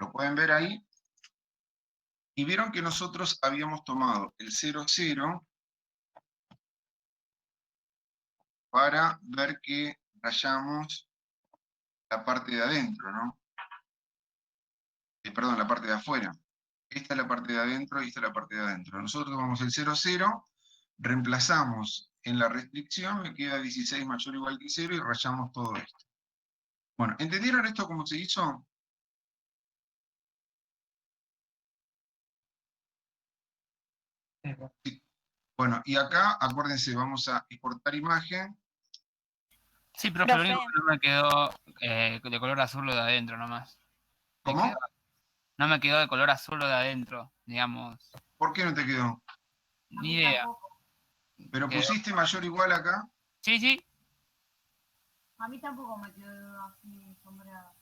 Lo pueden ver ahí. Y vieron que nosotros habíamos tomado el 0, 0 para ver que rayamos la parte de adentro, ¿no? Perdón, la parte de afuera. Esta es la parte de adentro y esta es la parte de adentro. Nosotros tomamos el 0, 0, reemplazamos en la restricción, me queda 16 mayor o igual que 0 y rayamos todo esto. Bueno, ¿entendieron esto cómo se hizo? Sí. Bueno, y acá, acuérdense, vamos a exportar imagen. Sí, profe, lo único que no me quedó de color azul lo de adentro nomás. ¿Cómo? No me quedó de color azul lo de adentro, digamos. ¿Por qué no te quedó? Ni idea. ¿Pero Quedó. pusiste mayor o igual acá? Sí, sí. A mí tampoco me quedó así sombreado.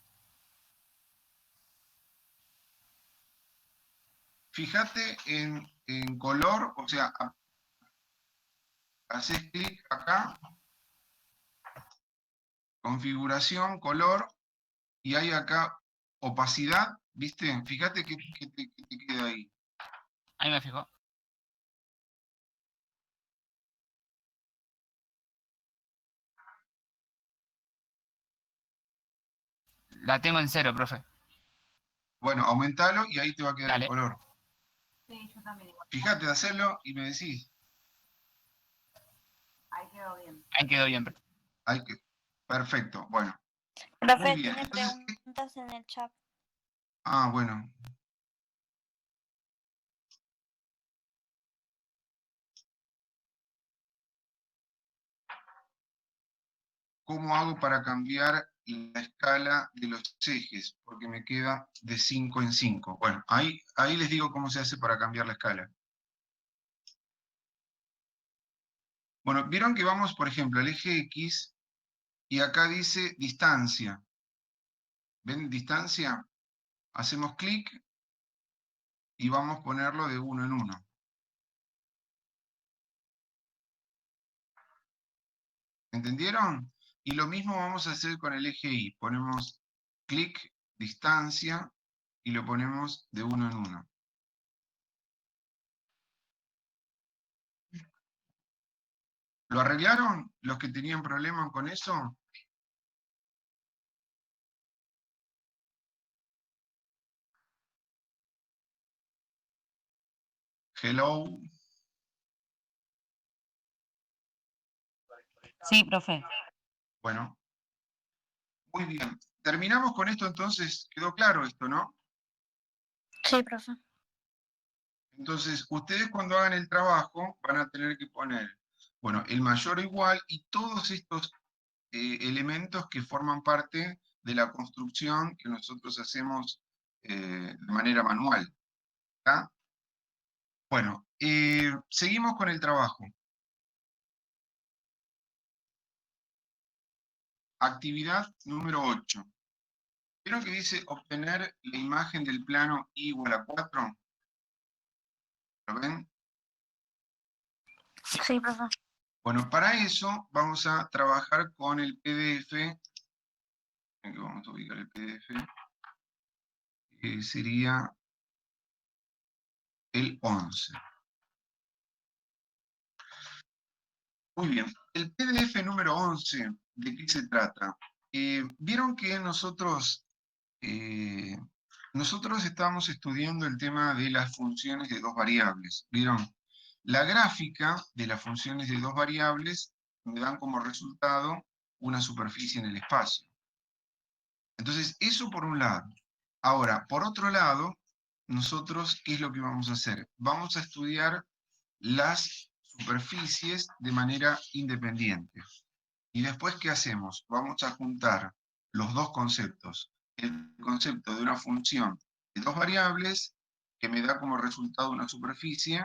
Fíjate en color, o sea, haces clic acá, configuración, color, y hay acá opacidad, ¿viste? Fíjate que te queda ahí. Ahí me fijo. La tengo en 0, profe. Bueno, aumentalo y ahí te va a quedar el Dale. color. Sí, yo también igual. Fíjate de hacerlo y me decís. Ahí quedó bien. Ahí quedó bien. Perfecto, bueno. Profe, Muy bien. tiene Entonces, preguntas en el chat. bueno. ¿Cómo hago para cambiar la escala de los ejes? Porque me queda de 5 en 5. Bueno, ahí les digo cómo se hace para cambiar la escala. Bueno, vieron que vamos, por ejemplo, al eje X y acá dice distancia. ¿Ven distancia? Hacemos clic y vamos a ponerlo de 1 en 1. ¿Entendieron? Y lo mismo vamos a hacer con el eje Y. Ponemos clic, distancia, y lo ponemos de 1 en 1. ¿Lo arreglaron los que tenían problemas con eso? Hello. Sí, profe. Bueno, muy bien. Terminamos con esto entonces. ¿Quedó claro esto, no? Sí, profe. Entonces, ustedes cuando hagan el trabajo van a tener que poner, bueno, el mayor o igual y todos estos elementos que forman parte de la construcción que nosotros hacemos de manera manual. ¿Está? Bueno, seguimos con el trabajo. Actividad número 8. ¿Vieron que dice obtener la imagen del plano y igual a 4? ¿Lo ven? Sí, profe. Bueno, para eso vamos a trabajar con el PDF. ¿En qué vamos a ubicar el PDF? Sería el 11. Muy bien. El PDF número 11, ¿de qué se trata? Vieron que nosotros estábamos estudiando el tema de las funciones de dos variables. ¿Vieron? La gráfica de las funciones de dos variables me dan como resultado una superficie en el espacio. Entonces, eso por un lado. Ahora, por otro lado, nosotros, ¿qué es lo que vamos a hacer? Vamos a estudiar las superficies de manera independiente. Y después, ¿qué hacemos? Vamos a juntar los dos conceptos. El concepto de una función de dos variables, que me da como resultado una superficie,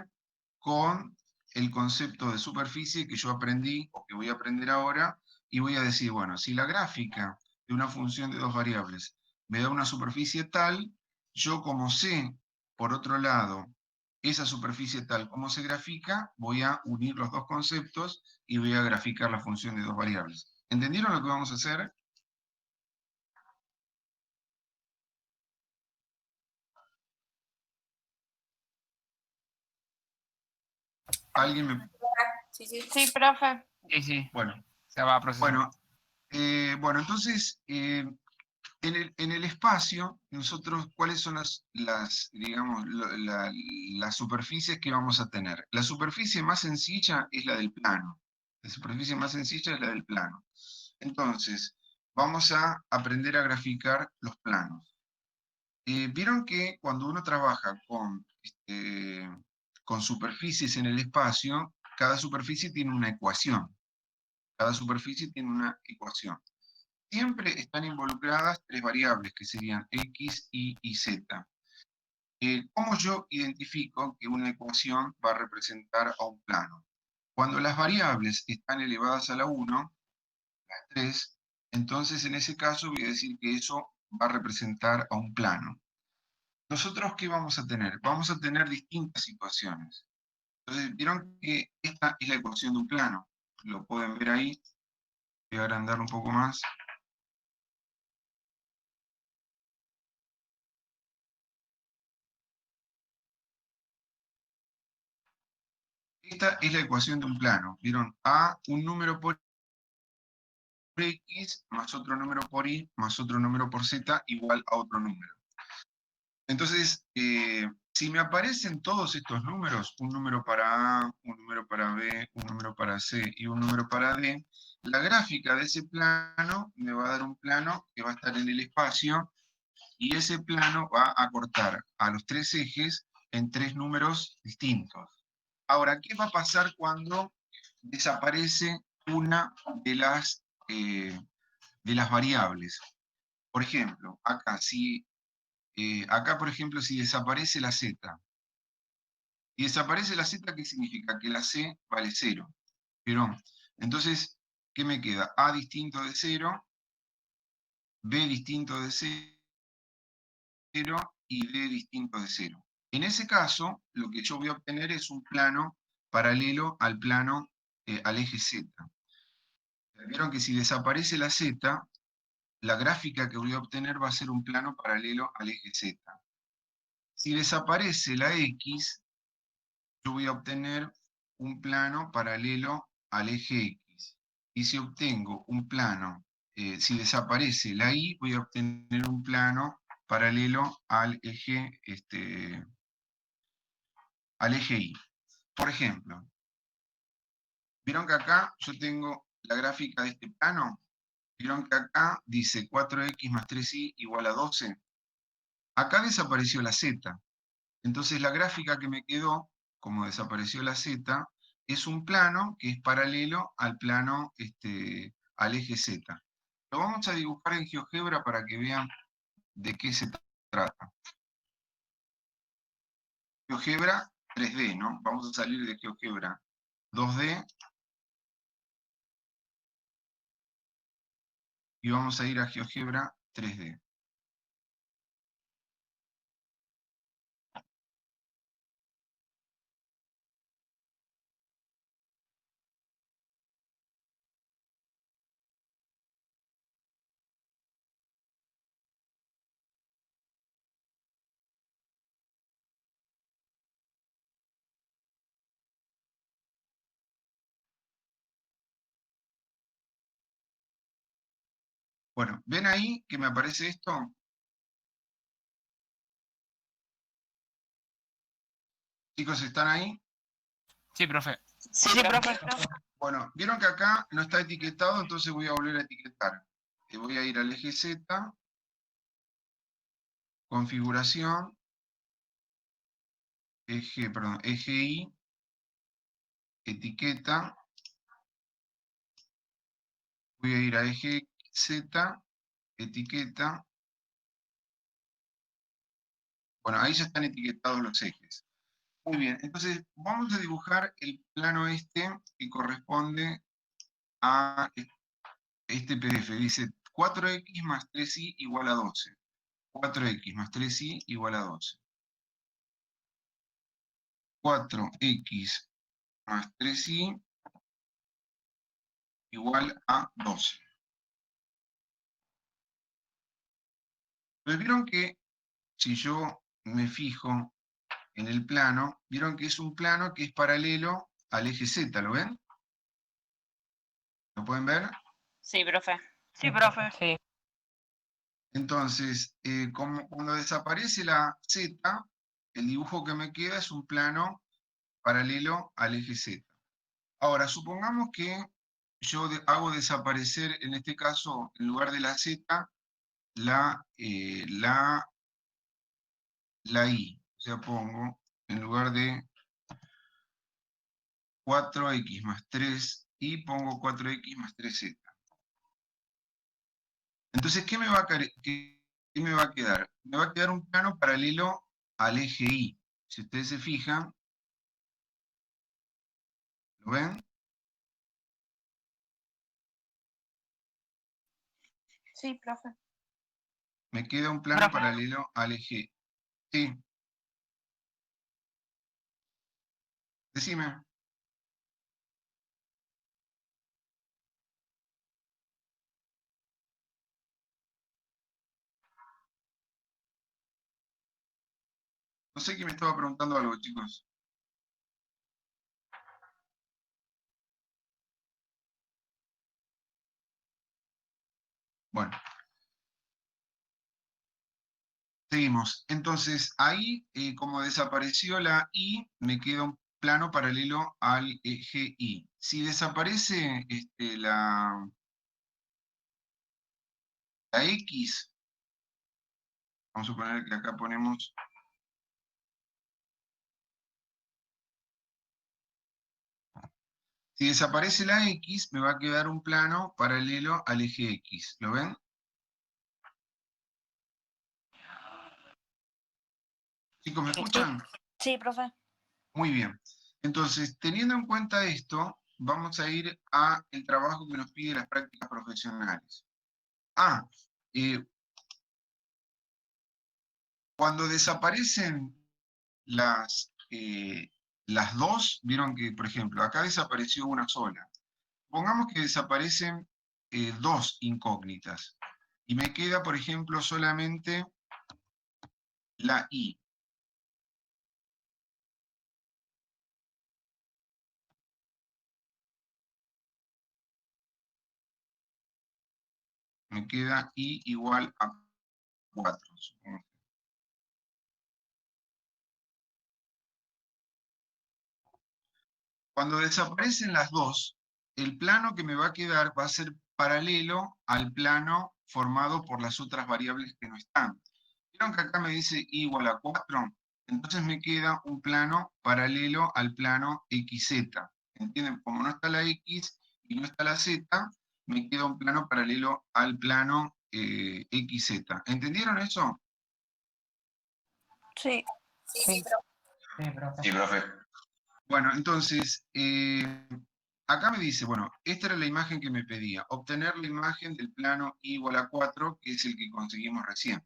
con el concepto de superficie que yo aprendí, o que voy a aprender ahora, y voy a decir, bueno, si la gráfica de una función de dos variables me da una superficie tal, yo como sé, por otro lado, esa superficie tal como se grafica, voy a unir los dos conceptos y voy a graficar la función de dos variables. ¿Entendieron lo que vamos a hacer? ¿Alguien me...? Sí, sí. Sí, profe. Sí. Bueno, Se va a procesar. bueno, entonces, en el espacio, nosotros, ¿cuáles son digamos, las superficies que vamos a tener? La superficie más sencilla es la del plano. La superficie más sencilla es la del plano. Entonces, vamos a aprender a graficar los planos. Vieron que cuando uno trabaja con superficies en el espacio, cada superficie tiene una ecuación. Cada superficie tiene una ecuación. Siempre están involucradas tres variables, que serían X, Y y Z. ¿Cómo yo identifico que una ecuación va a representar a un plano? Cuando las variables están elevadas a la 1, las 3, entonces en ese caso voy a decir que eso va a representar a un plano. ¿Nosotros qué vamos a tener? Vamos a tener distintas situaciones. Entonces, vieron que esta es la ecuación de un plano. Lo pueden ver ahí. Voy a agrandar un poco más. Esta es la ecuación de un plano. ¿Vieron? A, un número por X, más otro número por Y, más otro número por Z, igual a otro número. Entonces, si me aparecen todos estos números, un número para A, un número para B, un número para C y un número para D, la gráfica de ese plano me va a dar un plano que va a estar en el espacio, y ese plano va a cortar a los tres ejes en tres números distintos. Ahora, ¿qué va a pasar cuando desaparece una de las variables? Por ejemplo, acá, por ejemplo, si desaparece la Z. Y desaparece la Z, ¿qué significa? Que la C vale 0. ¿Vieron? Entonces, ¿qué me queda? A distinto de 0, B distinto de 0 y D distinto de 0. En ese caso, lo que yo voy a obtener es un plano paralelo al plano, al eje Z. Vieron que si desaparece la Z, la gráfica que voy a obtener va a ser un plano paralelo al eje Z. Si desaparece la X, yo voy a obtener un plano paralelo al eje X. Y si obtengo un plano, si desaparece la Y, voy a obtener un plano paralelo al eje Y. Por ejemplo, ¿vieron que acá yo tengo la gráfica de este plano? ¿Vieron que acá dice 4x más 3y igual a 12? Acá desapareció la Z. Entonces la gráfica que me quedó, como desapareció la Z, es un plano que es paralelo al plano, al eje Z. Lo vamos a dibujar en GeoGebra para que vean de qué se trata. GeoGebra 3D, ¿no? Vamos a salir de GeoGebra 2D y vamos a ir a GeoGebra 3D. Bueno, ¿ven ahí que me aparece esto? Chicos, ¿están ahí? Sí, profe. Sí, profe. Bueno, vieron que acá no está etiquetado, entonces voy a volver a etiquetar. Voy a ir al eje Z, configuración, eje Y, etiqueta, voy a ir a eje Z, etiqueta. Bueno, ahí ya están etiquetados los ejes. Muy bien, entonces vamos a dibujar el plano que corresponde a este PDF. Dice 4x más 3y igual a 12. 4x más 3y igual a 12. 4x más 3y igual a 12. Pues vieron que si yo me fijo en el plano, vieron que es un plano que es paralelo al eje Z, ¿lo ven? ¿Lo pueden ver? Sí, profe. Sí, profe. Sí. Entonces, cuando desaparece la Z, el dibujo que me queda es un plano paralelo al eje Z. Ahora, supongamos que yo hago desaparecer, en este caso, en lugar de la Z, la I. O sea, pongo, en lugar de 4x más 3y, pongo 4x más 3z. Entonces, ¿qué me va a quedar? Me va a quedar un plano paralelo al eje Y. Si ustedes se fijan, ¿lo ven? Sí, profe. Me queda un plano Profe. paralelo al eje. Sí, decime. No sé quién me estaba preguntando algo, chicos. Bueno, seguimos. Entonces, ahí, como desapareció la I, me queda un plano paralelo al eje Y. Si desaparece la X, vamos a suponer que acá ponemos... Si desaparece la X, me va a quedar un plano paralelo al eje X. ¿Lo ven? Chicos, ¿me escuchan? Sí, profe. Muy bien. Entonces, teniendo en cuenta esto, vamos a ir a el trabajo que nos pide las prácticas profesionales. Eh, cuando desaparecen las dos, vieron que, por ejemplo, acá desapareció una sola. Pongamos que desaparecen dos incógnitas. Y me queda, por ejemplo, solamente la I. Me queda I igual a 4, supongo. Cuando desaparecen las dos, el plano que me va a quedar va a ser paralelo al plano formado por las otras variables que no están. ¿Vieron que acá me dice I igual a 4? Entonces me queda un plano paralelo al plano XZ. ¿Entienden? Como no está la X y no está la Z, me queda un plano paralelo al plano XZ. ¿Entendieron eso? Sí. Sí. Sí, profe. Sí, profe. Bueno, entonces, acá me dice, bueno, esta era la imagen que me pedía, obtener la imagen del plano I igual a 4, que es el que conseguimos recién.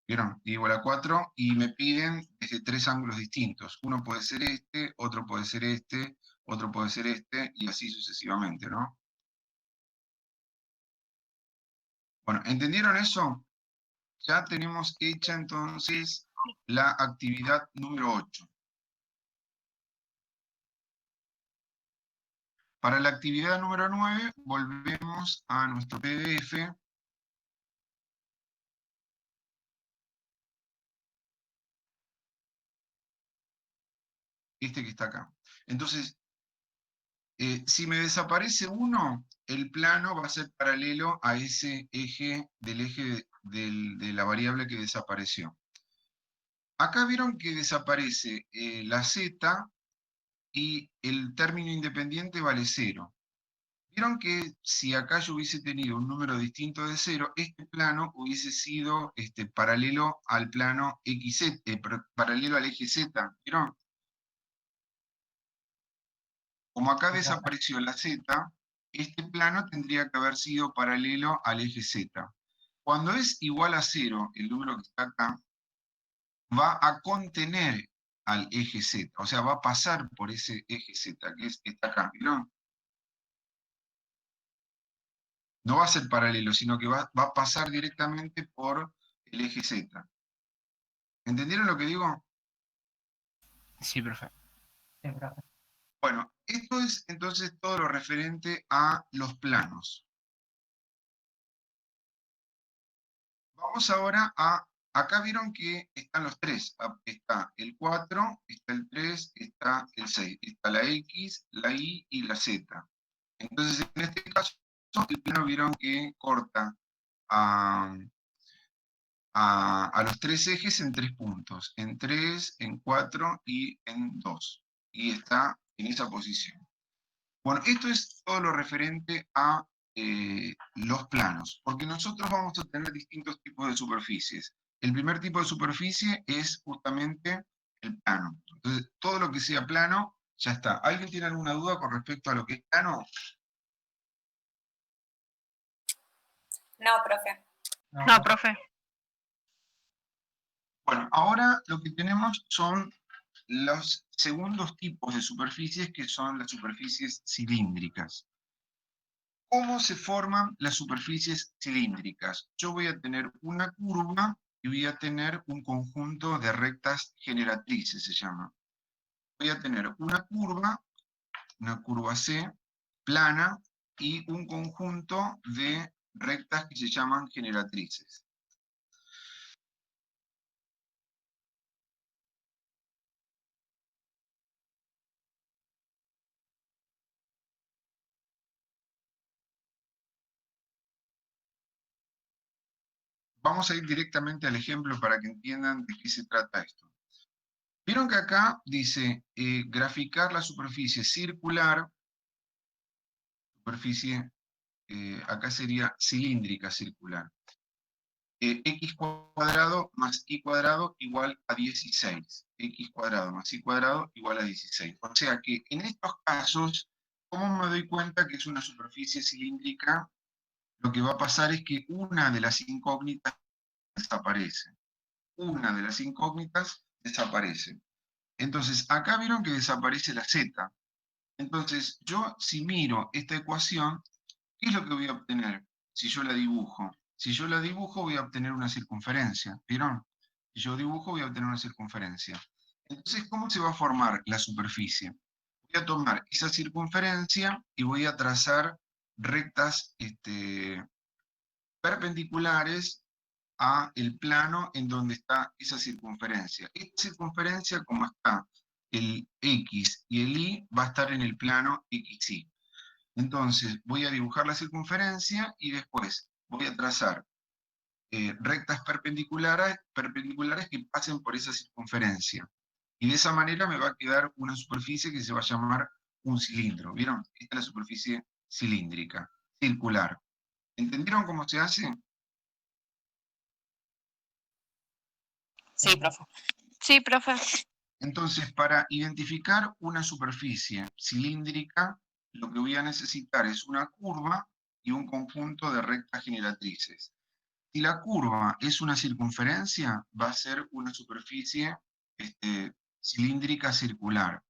¿Vieron? I igual a 4, y me piden desde tres ángulos distintos. Uno puede ser este, otro puede ser este, otro puede ser este, y así sucesivamente, ¿no? Bueno, ¿entendieron eso? Ya tenemos hecha entonces la actividad número 8. Para la actividad número 9, volvemos a nuestro PDF. Este que está acá. Entonces, si me desaparece uno, el plano va a ser paralelo a ese eje de la variable que desapareció. Acá vieron que desaparece la z y el término independiente vale 0. Vieron que si acá yo hubiese tenido un número distinto de 0, este plano hubiese sido paralelo al plano XZ, paralelo al eje Z. ¿Vieron? Como acá desapareció la z, este plano tendría que haber sido paralelo al eje z. Cuando es igual a 0, el número que está acá, va a contener al eje z, o sea, va a pasar por ese eje z, que está acá, ¿vieron? No va a ser paralelo, sino que va a pasar directamente por el eje z. ¿Entendieron lo que digo? Sí, profe. Sí, profe. Bueno, esto es entonces todo lo referente a los planos. Vamos ahora a... Acá vieron que están los tres. Está el 4, está el 3, está el 6. Está la X, la Y y la Z. Entonces, en este caso, el plano vieron que corta a los tres ejes en 3 puntos. En 3, en 4 y en 2. Y está en esa posición. Bueno, esto es todo lo referente a los planos, porque nosotros vamos a tener distintos tipos de superficies. El primer tipo de superficie es justamente el plano. Entonces, todo lo que sea plano, ya está. ¿Alguien tiene alguna duda con respecto a lo que es plano? No, profe. No, profe. Bueno, ahora lo que tenemos son los segundos tipos de superficies, que son las superficies cilíndricas. ¿Cómo se forman las superficies cilíndricas? Yo voy a tener una curva y voy a tener un conjunto de rectas generatrices, se llama. Voy a tener una curva C, plana, y un conjunto de rectas que se llaman generatrices. Vamos a ir directamente al ejemplo para que entiendan de qué se trata esto. Vieron que acá dice graficar la superficie circular, superficie, acá sería cilíndrica circular. X cuadrado más y cuadrado igual a 16. X cuadrado más y cuadrado igual a 16. O sea que en estos casos, ¿cómo me doy cuenta que es una superficie cilíndrica? Lo que va a pasar es que una de las incógnitas desaparece. Una de las incógnitas desaparece. Entonces, acá vieron que desaparece la Z. Entonces, yo si miro esta ecuación, ¿qué es lo que voy a obtener si yo la dibujo? Si yo la dibujo voy a obtener una circunferencia, ¿vieron? Si yo dibujo voy a obtener una circunferencia. Entonces, ¿cómo se va a formar la superficie? Voy a tomar esa circunferencia y voy a trazar rectas perpendiculares a el plano en donde está esa circunferencia. Esta circunferencia, como está el X y el Y, va a estar en el plano XY. Entonces, voy a dibujar la circunferencia y después voy a trazar rectas perpendiculares que pasen por esa circunferencia. Y de esa manera me va a quedar una superficie que se va a llamar un cilindro. ¿Vieron? Esta es la superficie cilíndrica, circular. ¿Entendieron cómo se hace? Sí, profe. Sí, profe. Entonces, para identificar una superficie cilíndrica, lo que voy a necesitar es una curva y un conjunto de rectas generatrices. Si la curva es una circunferencia, va a ser una superficie cilíndrica circular.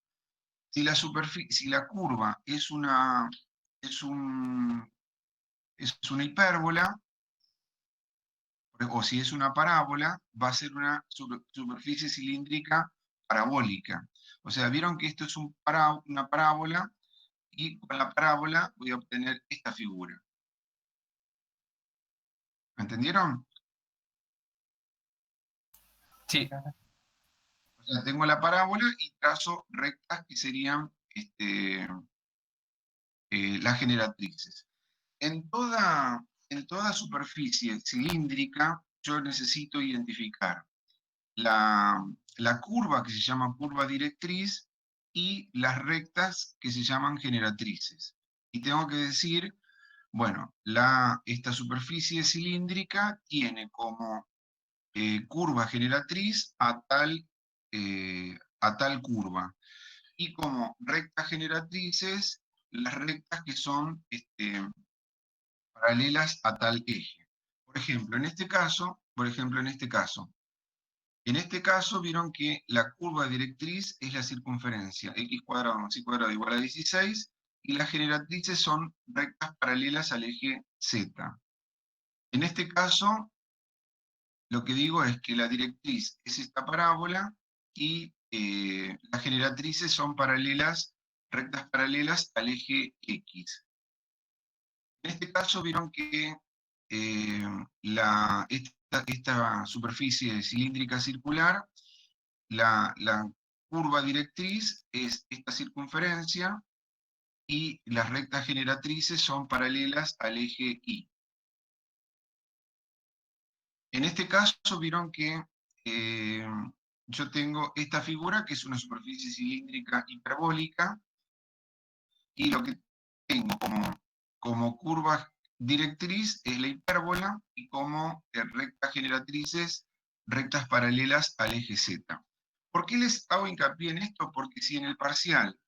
Si la curva es una hipérbola, o si es una parábola, va a ser una superficie cilíndrica parabólica. O sea, vieron que esto es una parábola, y con la parábola voy a obtener esta figura. ¿Me entendieron? Sí. O sea, tengo la parábola y trazo rectas que serían las generatrices. En toda superficie cilíndrica, yo necesito identificar la curva que se llama curva directriz y las rectas que se llaman generatrices. Y tengo que decir, bueno, esta superficie cilíndrica tiene como curva generatriz a tal curva. Y como rectas generatrices, las rectas que son paralelas a tal eje. Por ejemplo, en este caso, vieron que la curva directriz es la circunferencia, x cuadrado más y cuadrado igual a 16, y las generatrices son rectas paralelas al eje z. En este caso, lo que digo es que la directriz es esta parábola y las generatrices son paralelas, rectas paralelas al eje X. En este caso vieron que esta superficie cilíndrica circular, la curva directriz es esta circunferencia y las rectas generatrices son paralelas al eje Y. En este caso vieron que yo tengo esta figura que es una superficie cilíndrica hiperbólica y lo que tengo como curva directriz es la hipérbola y como rectas generatrices, rectas paralelas al eje Z. ¿Por qué les hago hincapié en esto? Porque si en el parcial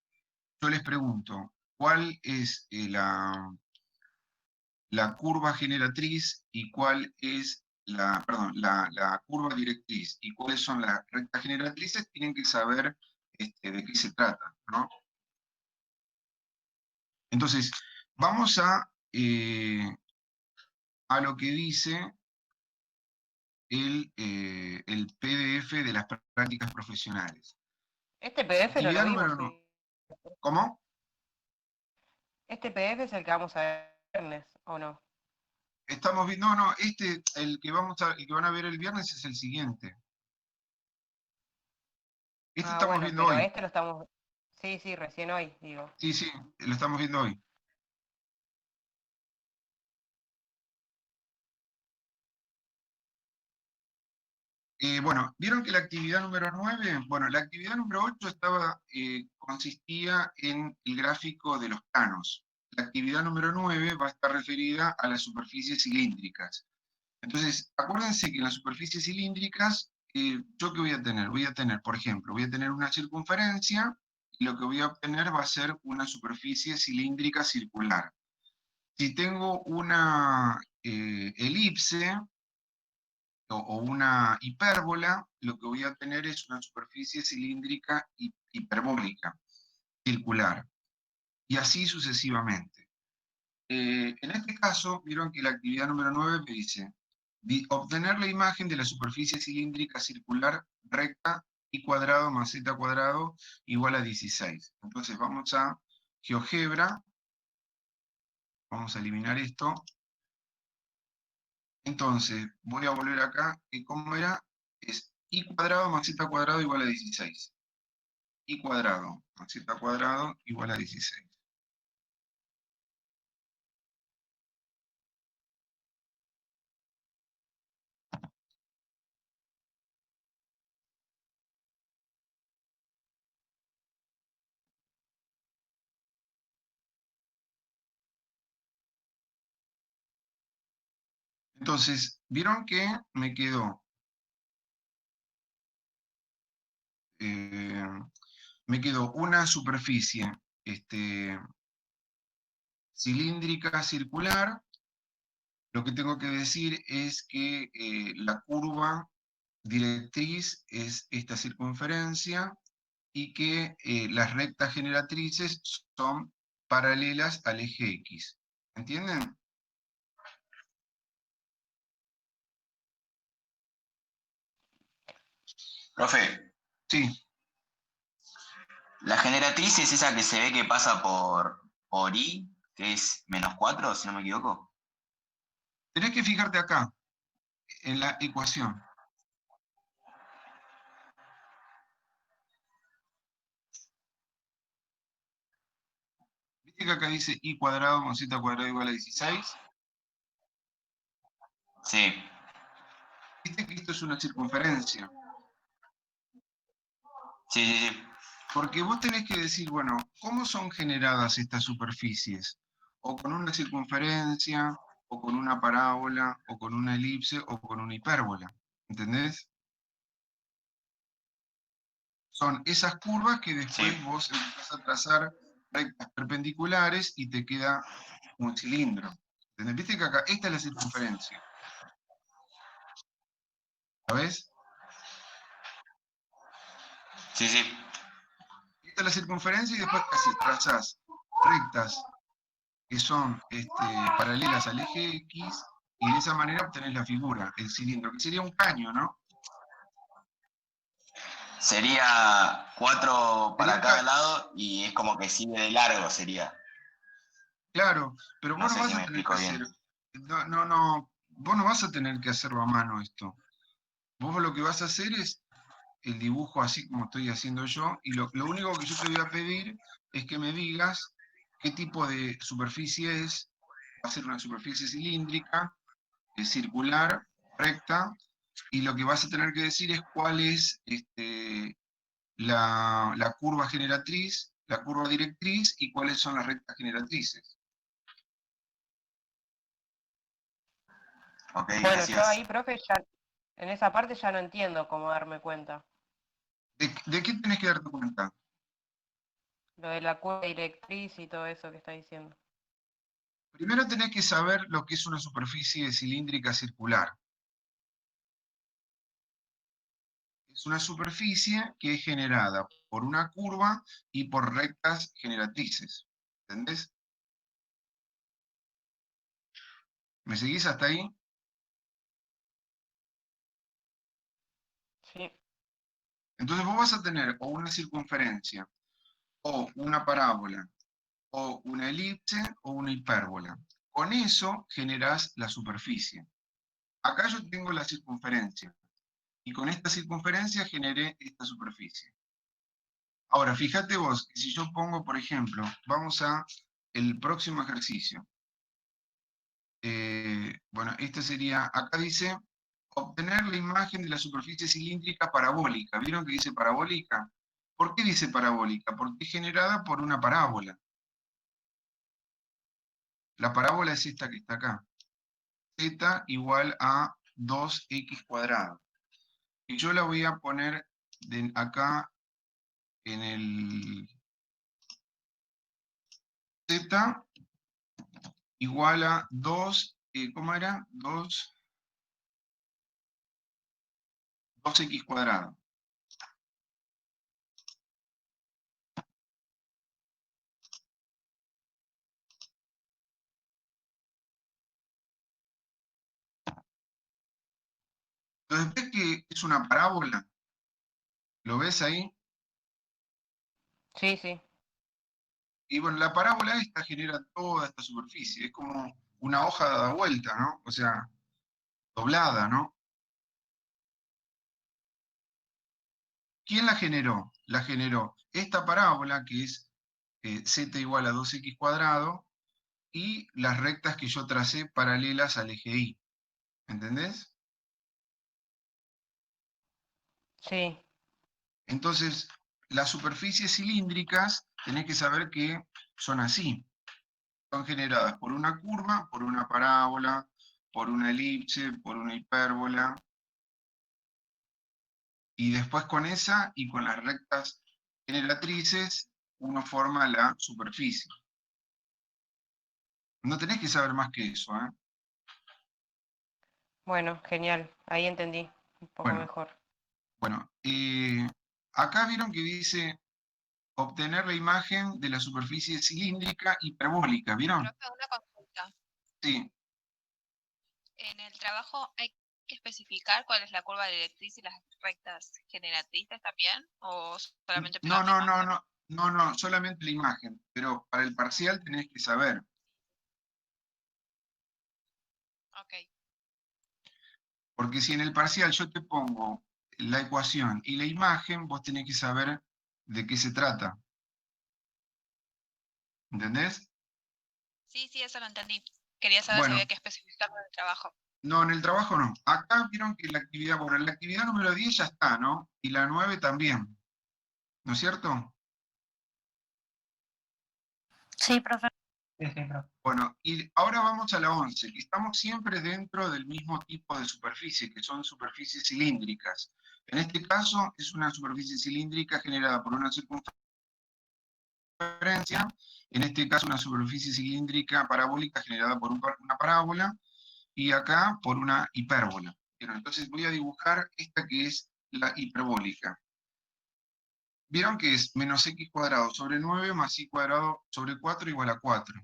yo les pregunto cuál es la curva generatriz y cuál es la curva directriz y cuáles son las rectas generatrices, tienen que saber de qué se trata, ¿no? Entonces, vamos a lo que dice el PDF de las prácticas profesionales. Este PDF no lo Actividad vimos. número 9. ¿Cómo? Este PDF es el que vamos a ver el viernes, ¿o no? Estamos viendo, no, el que van a ver el viernes es el siguiente. Estamos Bueno, viendo pero hoy. este lo estamos... Sí, recién hoy, digo. Sí, lo estamos viendo hoy. Bueno, vieron que la actividad número 9, bueno, la actividad número 8 consistía en el gráfico de los planos. La actividad número 9 va a estar referida a las superficies cilíndricas. Entonces, acuérdense que en las superficies cilíndricas, ¿yo qué voy a tener? Voy a tener, por ejemplo, voy a tener una circunferencia, y lo que voy a obtener va a ser una superficie cilíndrica circular. Si tengo una elipse, o una hipérbola, lo que voy a tener es una superficie cilíndrica hiperbólica, circular, y así sucesivamente. En este caso, vieron que la actividad número 9 me dice, obtener la imagen de la superficie cilíndrica circular recta y cuadrado más z cuadrado igual a 16. Entonces vamos a GeoGebra, vamos a eliminar esto. Entonces, voy a volver acá, que como era, es y cuadrado más z cuadrado igual a 16. Y cuadrado más z cuadrado igual a 16. Entonces, vieron que me quedó una superficie cilíndrica circular. Lo que tengo que decir es que la curva directriz es esta circunferencia y que las rectas generatrices son paralelas al eje X. ¿Entienden? Profe, Sí. la generatriz es esa que se ve que pasa por I, que es -4, si no me equivoco. Tenés que fijarte acá, en la ecuación. ¿Viste que acá dice I cuadrado más Z cuadrado igual a 16? Sí, ¿Viste que esto es una circunferencia? sí. Porque vos tenés que decir, bueno, ¿cómo son generadas estas superficies? O con una circunferencia, o con una parábola, o con una elipse, o con una hipérbola. ¿Entendés? Son esas curvas que después Sí. vos empezás a trazar rectas perpendiculares y te queda un cilindro. ¿Entendés? Viste que acá, esta es la circunferencia. ¿La ves? Sí. Esta es la circunferencia y después casi trazás rectas que son paralelas al eje X y de esa manera obtenés la figura, el cilindro, que sería un caño, ¿no? Sería 4 para Sería cada lado y es como que sigue de largo, sería. claro, pero No vos no sé vas si a me tener que explico hacer, bien. no, vos no vas a tener que hacerlo a mano esto. Vos lo que vas a hacer es el dibujo así como estoy haciendo yo, y lo único que yo te voy a pedir es que me digas qué tipo de superficie es. Va a ser una superficie cilíndrica, circular, recta, y lo que vas a tener que decir es cuál es la curva generatriz, la curva directriz, y cuáles son las rectas generatrices. Ok, Bueno, yo gracias. ahí, profe, ya en esa parte ya no entiendo cómo darme cuenta. ¿De qué tenés que darte cuenta? Lo de la curva directriz y todo eso que está diciendo. Primero tenés que saber lo que es una superficie cilíndrica circular. Es una superficie que es generada por una curva y por rectas generatrices. ¿Entendés? ¿Me seguís hasta ahí? Sí, Entonces vos vas a tener o una circunferencia, o una parábola, o una elipse, o una hipérbola. Con eso generás la superficie. Acá yo tengo la circunferencia, y con esta circunferencia generé esta superficie. Ahora, fíjate vos, que si yo pongo, por ejemplo, vamos a el próximo ejercicio. Bueno, este sería, acá dice, obtener la imagen de la superficie cilíndrica parabólica. ¿Vieron que dice parabólica? ¿Por qué dice parabólica? Porque es generada por una parábola. La parábola es esta que está acá. Z igual a 2x cuadrado. Y yo la voy a poner acá en el Z igual a 2, ¿cómo era? 2x cuadrado. Entonces, ¿ves que es una parábola? ¿Lo ves ahí? sí, sí. Y bueno, la parábola esta genera toda esta superficie. Es como una hoja dada vuelta, ¿no? O sea, doblada, ¿no? ¿Quién la generó? La generó esta parábola, que es z igual a 2x cuadrado, y las rectas que yo tracé paralelas al eje Y. ¿Entendés? Sí, Entonces, las superficies cilíndricas tenés que saber que son así. Son generadas por una curva, por una parábola, por una elipse, por una hipérbola, y después con esa y con las rectas generatrices uno forma la superficie. No tenés que saber más que eso, ¿eh? bueno, genial. Ahí entendí un poco Bueno, mejor. bueno. Acá vieron que dice obtener la imagen de la superficie cilíndrica hiperbólica, ¿vieron? Profe, una consulta. Sí. En el trabajo hay que especificar cuál es la curva directriz y las rectas generatrices también, o solamente No, pegar la no, no, imagen. no, solamente la imagen, pero para el parcial tenés que saber. Ok. Porque si en el parcial yo te pongo la ecuación y la imagen, vos tenés que saber de qué se trata. ¿Entendés? Sí, sí, eso lo entendí. Quería saber si Bueno, había que especificarlo en el trabajo. no, en el trabajo no. Acá vieron que la actividad, bueno, la actividad número 10 ya está, ¿no? Y la 9 también, ¿no es cierto? Sí, profe. Sí, sí, profe. Bueno, y ahora vamos a la 11, que estamos siempre dentro del mismo tipo de superficie, que son superficies cilíndricas. En este caso es una superficie cilíndrica generada por una circunferencia, en este caso una superficie cilíndrica parabólica generada por una parábola, y acá por una hipérbola. Bien, entonces voy a dibujar esta que es la hiperbólica. Vieron que es menos x cuadrado sobre 9 más y cuadrado sobre 4 igual a 4.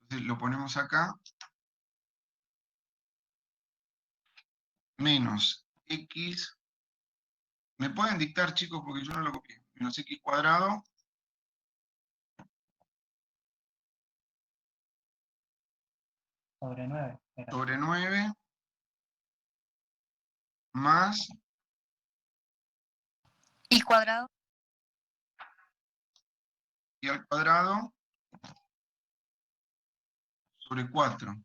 Entonces lo ponemos acá, menos x ¿Me pueden dictar, chicos? Porque yo no lo copié. Menos x cuadrado Sobre 9. sobre 9 más ¿Y cuadrado? y al cuadrado sobre 4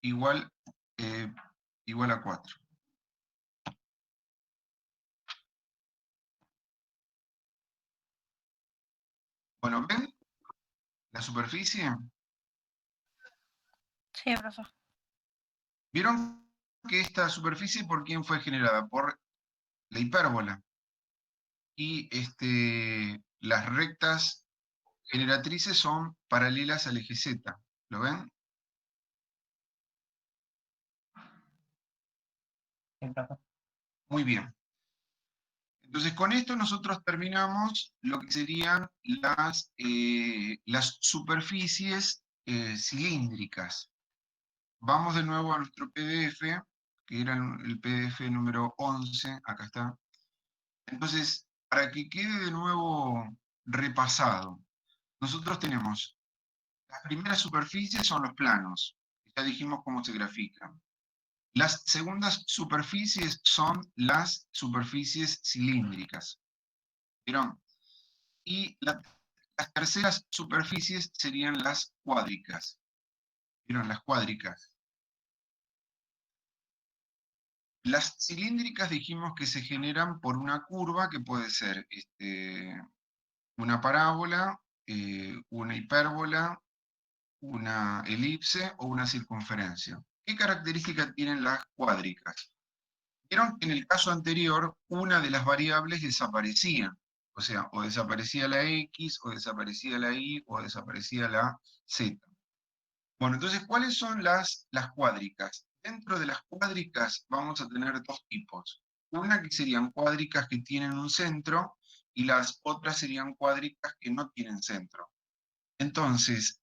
igual, igual a 4. Bueno, ¿ven la superficie? Sí, profe. ¿Vieron que esta superficie por quién fue generada? Por la hipérbola. Y las rectas generatrices son paralelas al eje Z. ¿Lo ven? Sí, profe. Muy bien. Entonces, con esto nosotros terminamos lo que serían las superficies cilíndricas. Vamos de nuevo a nuestro PDF, que era el PDF número 11, acá está. Entonces, para que quede de nuevo repasado, nosotros tenemos, las primeras superficies son los planos, ya dijimos cómo se grafican. Las segundas superficies son las superficies cilíndricas. ¿Vieron? Y las terceras superficies serían las cuádricas. ¿Vieron? Las cuádricas. Las cilíndricas dijimos que se generan por una curva que puede ser una parábola, una hipérbola, una elipse o una circunferencia. ¿Qué características tienen las cuádricas? Vieron que en el caso anterior una de las variables desaparecía. O sea, o desaparecía la X, o desaparecía la Y, o desaparecía la Z. Bueno, entonces, ¿cuáles son las cuádricas? Dentro de las cuádricas vamos a tener dos tipos. Una que serían cuádricas que tienen un centro, y las otras serían cuádricas que no tienen centro. Entonces,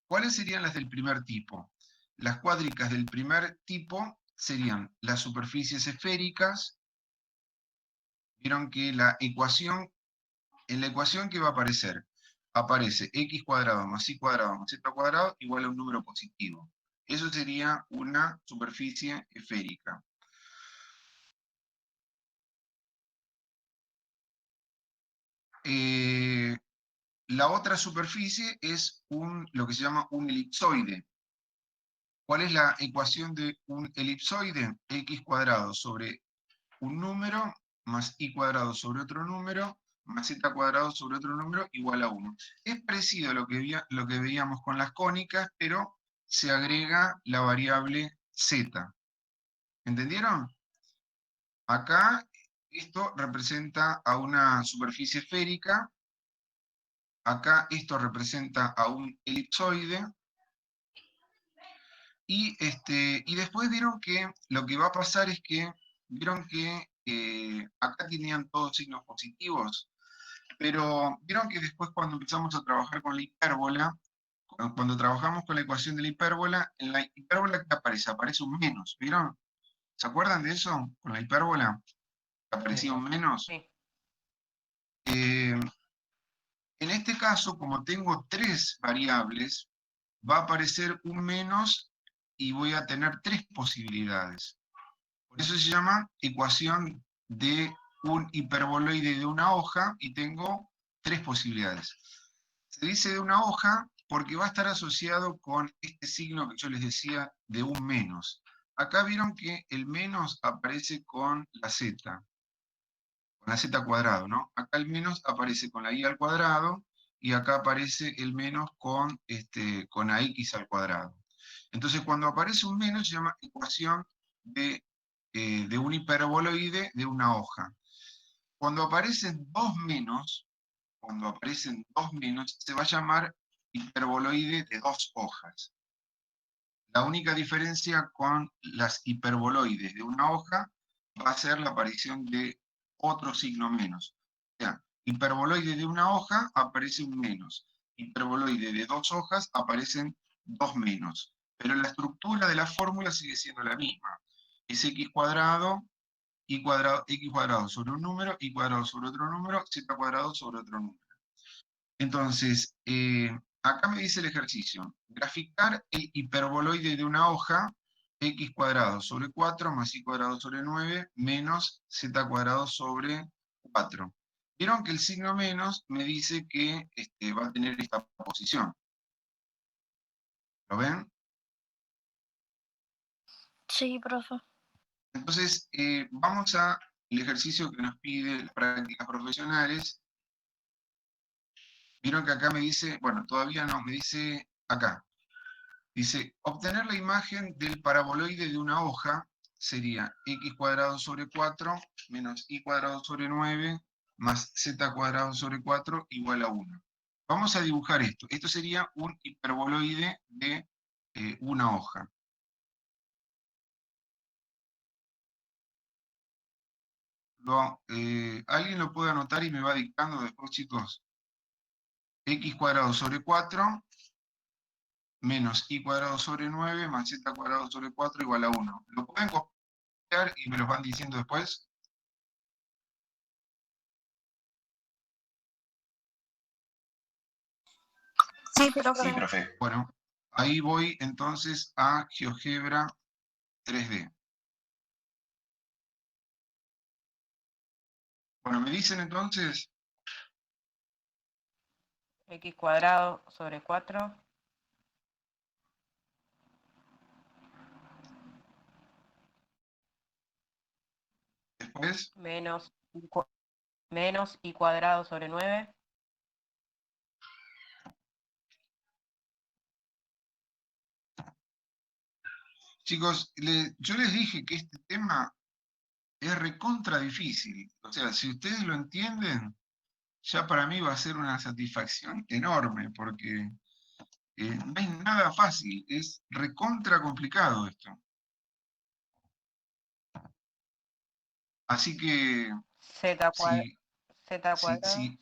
¿cuáles serían las del primer tipo? Las cuádricas del primer tipo serían las superficies esféricas. Vieron que en la ecuación que va a aparecer, aparece x cuadrado más y cuadrado más z cuadrado igual a un número positivo. Eso sería una superficie esférica. La otra superficie es lo que se llama un elipsoide. ¿Cuál es la ecuación de un elipsoide? X cuadrado sobre un número más y cuadrado sobre otro número más z cuadrado sobre otro número igual a 1. Es parecido a lo que veíamos con las cónicas, pero se agrega la variable z. ¿Entendieron? Acá esto representa a una superficie esférica, acá esto representa a un elipsoide, y después vieron que lo que va a pasar es que, vieron que acá tenían todos signos positivos, pero vieron que después cuando empezamos a trabajar con la hipérbola, cuando trabajamos con la ecuación de la hipérbola, en la hipérbola ¿qué aparece? Aparece un menos, ¿vieron? ¿Se acuerdan de eso? Con la hipérbola, aparecía un menos. Sí. En este caso, como tengo tres variables, va a aparecer un menos y voy a tener tres posibilidades. Por eso se llama ecuación de un hiperboloide de una hoja, y tengo tres posibilidades. Se dice de una hoja porque va a estar asociado con este signo que yo les decía de un menos. Acá vieron que el menos aparece con la z cuadrado, ¿no? Acá el menos aparece con la y al cuadrado, y acá aparece el menos con ax al cuadrado. Entonces, cuando aparece un menos, se llama ecuación de un hiperboloide de una hoja. Cuando aparecen dos menos, se va a llamar hiperboloide de dos hojas. La única diferencia con las hiperboloides de una hoja va a ser la aparición de otro signo menos. O sea, hiperboloide de una hoja aparece un menos. Hiperboloide de dos hojas aparecen dos menos. Pero la estructura de la fórmula sigue siendo la misma. Es x cuadrado x cuadrado sobre un número, y cuadrado sobre otro número, z cuadrado sobre otro número. Entonces, acá me dice el ejercicio, graficar el hiperboloide de una hoja, x cuadrado sobre 4 más y cuadrado sobre 9 menos z cuadrado sobre 4. Vieron que el signo menos me dice que va a tener esta posición. ¿Lo ven? Sí, profe. Entonces, vamos al ejercicio que nos pide las prácticas profesionales. Vieron que acá me dice, bueno, todavía no, me dice acá. Dice, obtener la imagen del paraboloide de una hoja sería x cuadrado sobre 4 menos y cuadrado sobre 9 más z cuadrado sobre 4 igual a 1. Vamos a dibujar esto. Esto sería un hiperboloide de una hoja. ¿Alguien lo puede anotar y me va dictando después, chicos? X cuadrado sobre 4 menos y cuadrado sobre 9 más z cuadrado sobre 4 igual a 1. ¿Lo pueden copiar y me los van diciendo después? Sí, Sí, profe. profe. Bueno, ahí voy entonces a GeoGebra 3D. Bueno, me dicen entonces, X cuadrado sobre 4 después, menos y cuadrado sobre 9 chicos, yo les dije que este tema es recontra difícil. O sea, si ustedes lo entienden, ya para mí va a ser una satisfacción enorme, porque no es nada fácil, es recontra complicado esto. Así que, z si cuadrado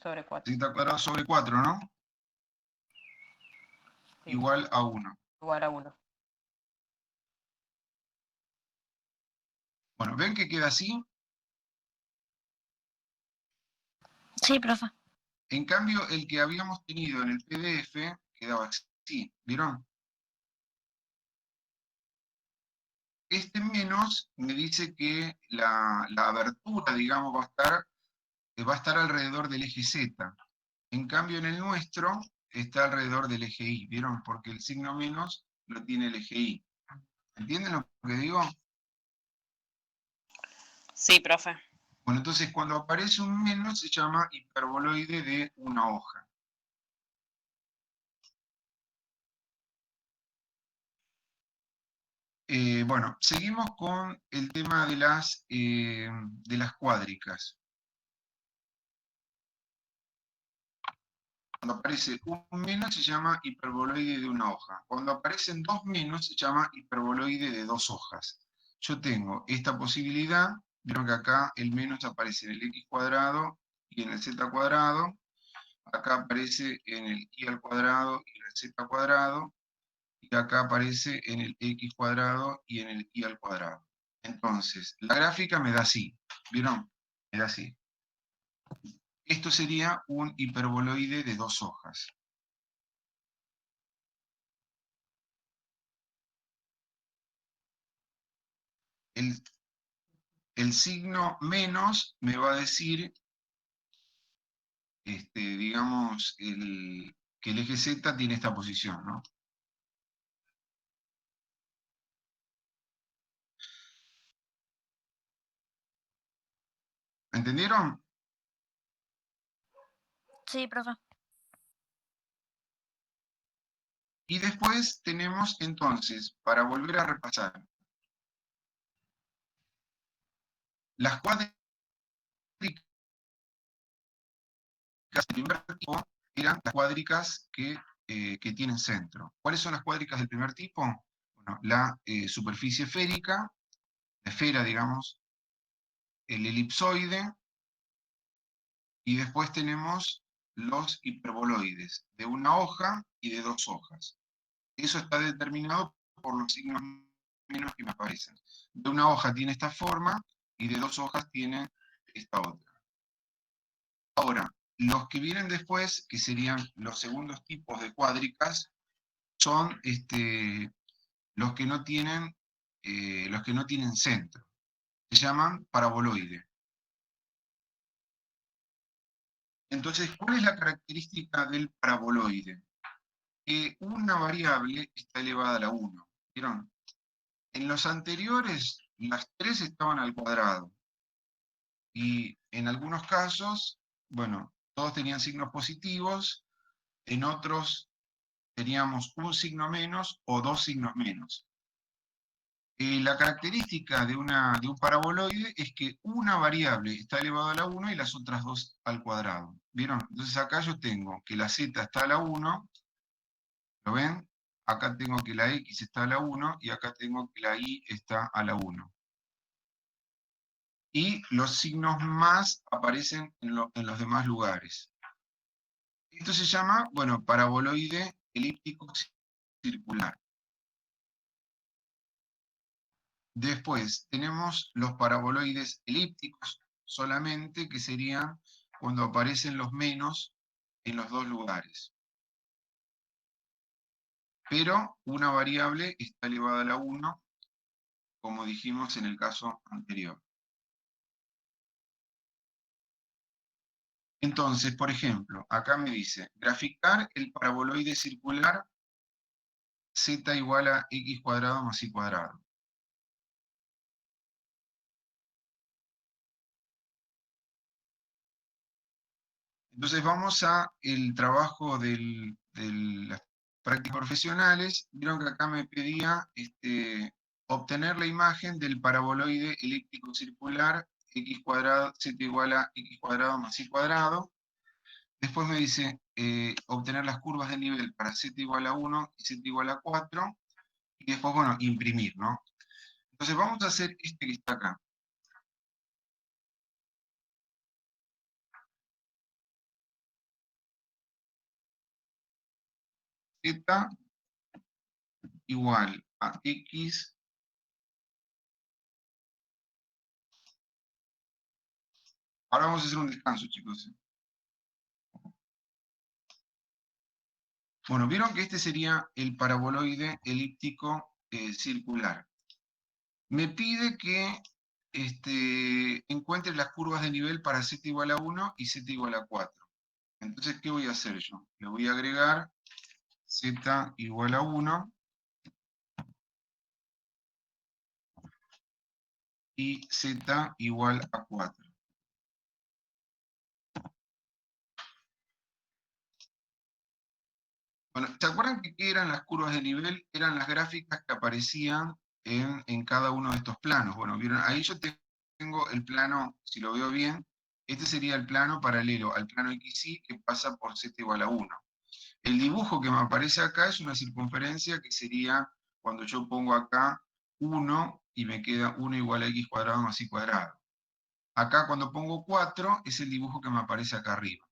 sobre 4. z cuadrado sobre 4, ¿no? Sí, Igual a 1. igual a 1. Bueno, ¿ven que queda así? Sí, profe. En cambio, el que habíamos tenido en el PDF quedaba así, ¿vieron? Este menos me dice que la abertura, digamos, va a estar alrededor del eje Z. En cambio, en el nuestro está alrededor del eje Y, ¿vieron? Porque el signo menos lo tiene el eje Y. ¿Entienden lo que digo? Sí, profe. Bueno, entonces cuando aparece un menos se llama hiperboloide de una hoja. Bueno, seguimos con el tema de las cuádricas. Cuando aparece un menos se llama hiperboloide de una hoja. Cuando aparecen dos menos se llama hiperboloide de dos hojas. Yo tengo esta posibilidad, vieron que acá el menos aparece en el x cuadrado y en el z cuadrado. Acá aparece en el y al cuadrado y en el z cuadrado. Y acá aparece en el x cuadrado y en el y al cuadrado. Entonces, la gráfica me da así, ¿vieron? Me da así. Esto sería un hiperboloide de dos hojas. El signo menos me va a decir, digamos, que el eje Z tiene esta posición, ¿no? ¿Entendieron? Sí, profe. Y después tenemos entonces, para volver a repasar, las cuádricas del primer tipo eran las cuádricas que tienen centro. ¿Cuáles son las cuádricas del primer tipo? Bueno, la superficie esférica, la esfera, digamos, el elipsoide, y después tenemos los hiperboloides, de una hoja y de dos hojas. Eso está determinado por los signos menos que me aparecen. De una hoja tiene esta forma, y de 2 hojas tiene esta otra. Ahora, los que vienen después, que serían los segundos tipos de cuádricas, son los que no tienen centro. Se llaman paraboloide. Entonces, ¿cuál es la característica del paraboloide? Que una variable está elevada a la 1. ¿Vieron? En los anteriores, las 3 estaban al cuadrado. Y en algunos casos, bueno, todos tenían signos positivos, en otros teníamos un signo menos o 2 signos menos. La característica de un paraboloide es que una variable está elevada a la 1 y las otras 2 al cuadrado. ¿Vieron? Entonces acá yo tengo que la z está a la 1, ¿lo ven? Acá tengo que la x está a la 1 y acá tengo que la y está a la 1. Y los signos más aparecen en los demás lugares. Esto se llama, bueno, paraboloide elíptico circular. Después tenemos los paraboloides elípticos solamente, que serían cuando aparecen los menos en los dos lugares. Pero una variable está elevada a la 1, como dijimos en el caso anterior. Entonces, por ejemplo, acá me dice, graficar el paraboloide circular z igual a x cuadrado más y cuadrado. Entonces vamos a el trabajo de las prácticas profesionales. Vieron que acá me pedía obtener la imagen del paraboloide elíptico circular x cuadrado, z igual a x cuadrado más y cuadrado. Después me dice obtener las curvas de nivel para z igual a 1 y z igual a 4. Y después, bueno, imprimir, ¿no? Entonces vamos a hacer este que está acá. Z igual a x. Ahora vamos a hacer un descanso, chicos. Bueno, vieron que este sería el paraboloide elíptico circular. Me pide que encuentre las curvas de nivel para z igual a 1 y z igual a 4. Entonces, ¿qué voy a hacer yo? Le voy a agregar z igual a 1 y z igual a 4. Bueno, ¿se acuerdan que qué eran las curvas de nivel? Eran las gráficas que aparecían en cada uno de estos planos. Bueno, ¿vieron? Ahí yo tengo el plano, si lo veo bien, este sería el plano paralelo al plano XY que pasa por z igual a 1. El dibujo que me aparece acá es una circunferencia que sería cuando yo pongo acá 1 y me queda 1 igual a x cuadrado más y cuadrado. Acá cuando pongo 4 es el dibujo que me aparece acá arriba.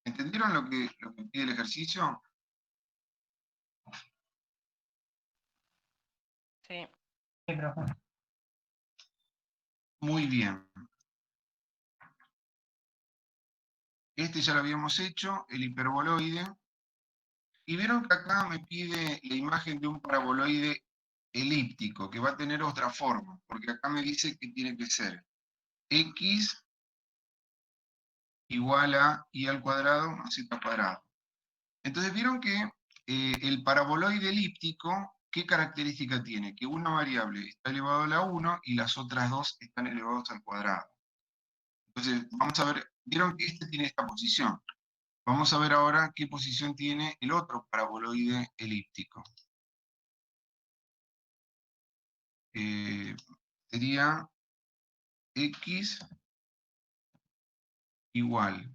¿Entendieron lo que pide el ejercicio? Sí. Sí, profe. Muy bien. Este ya lo habíamos hecho, el hiperboloide. Y vieron que acá me pide la imagen de un paraboloide elíptico, que va a tener otra forma, porque acá me dice que tiene que ser x igual a y al cuadrado más z cuadrado. Entonces vieron que el paraboloide elíptico, ¿qué característica tiene? Que una variable está elevado a la 1 y las otras dos están elevados al cuadrado. Entonces, vamos a ver, vieron que este tiene esta posición. Vamos a ver ahora qué posición tiene el otro paraboloide elíptico. Sería x igual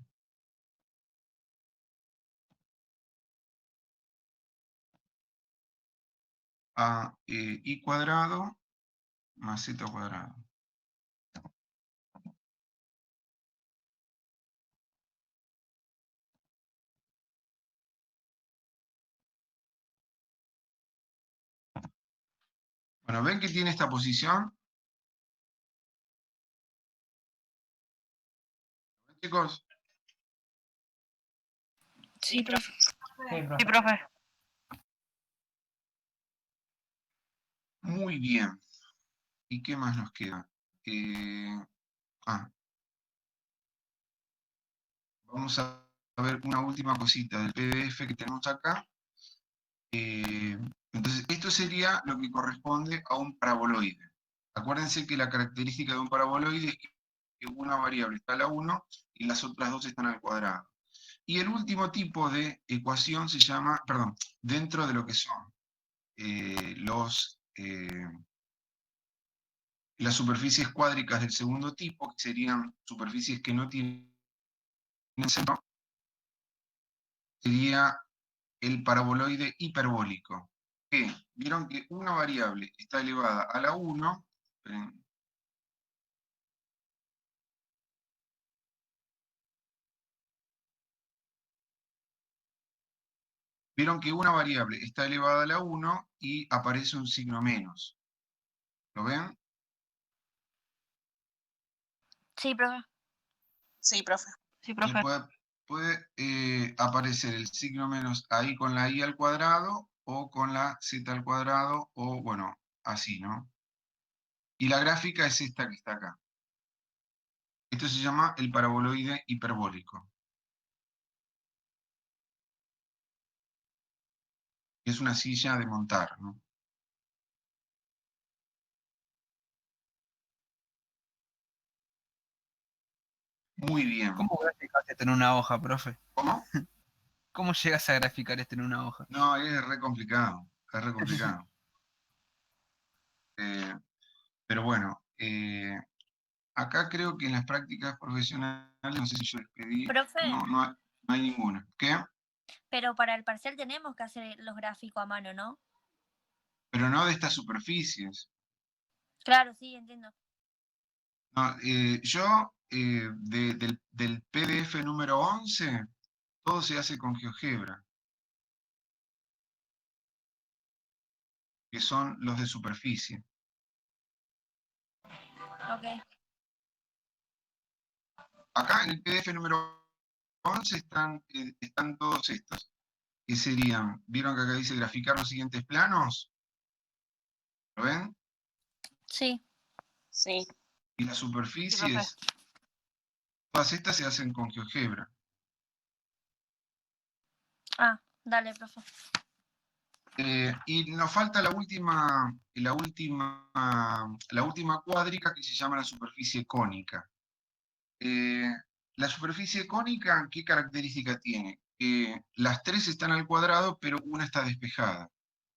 a y cuadrado más z cuadrado. Bueno, ¿ven que tiene esta posición? chicos? Sí, profe. Sí, profe. Sí, profe. Muy bien. ¿Y qué más nos queda? Vamos a ver una última cosita del PDF que tenemos acá. Entonces, esto sería lo que corresponde a un paraboloide. Acuérdense que la característica de un paraboloide es que una variable está a la 1 y las otras dos están al cuadrado. Y el último tipo de ecuación se llama, perdón, dentro de lo que son las superficies cuádricas del segundo tipo, que serían superficies que no tienen centro, sería el paraboloide hiperbólico. Que vieron que una variable está elevada a la 1, esperen, vieron que una variable está elevada a la 1 y aparece un signo menos. ¿Lo ven? Sí, profe. Sí, profe. Sí, Y profe. puede aparecer el signo menos ahí con la i al cuadrado, o con la z al cuadrado, o bueno, así, ¿no? Y la gráfica es esta que está acá. Esto se llama el paraboloide hiperbólico. Es una silla de montar, ¿no? Muy bien. ¿Cómo graficas esto en una hoja, profe? ¿Cómo? ¿Cómo llegas a graficar esto en una hoja? No, es re complicado. Es re complicado. Pero bueno, acá creo que en las prácticas profesionales, no sé si yo les pedí, Profe. no hay ninguna. ¿Qué? Pero para el parcial tenemos que hacer los gráficos a mano, ¿no? Pero no de estas superficies. Claro, sí, entiendo. No, yo, del PDF número 11, todo se hace con GeoGebra, que son los de superficie. Ok. Acá en el PDF número 11 están todos estos, que serían, ¿vieron que acá dice graficar los siguientes planos? ¿Lo ven? Sí. Sí. Y las superficies, todas estas se hacen con GeoGebra. Ah, dale, profe. Y nos falta la última cuádrica, que se llama la superficie cónica. La superficie cónica, ¿qué característica tiene? Las tres están al cuadrado, pero una está despejada.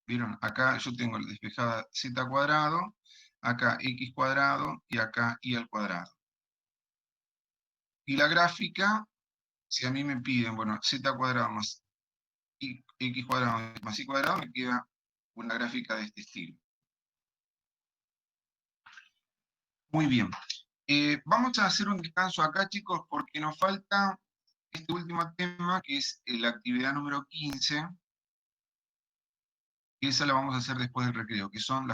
¿Vieron? Acá yo tengo despejada z cuadrado, acá x cuadrado y acá y al cuadrado. Y la gráfica, si a mí me piden, bueno, z cuadrado más x cuadrado más y cuadrado, me queda una gráfica de este estilo. Muy bien. Vamos a hacer un descanso acá, chicos, porque nos falta este último tema, que es la actividad número 15, que esa la vamos a hacer después del recreo, que son las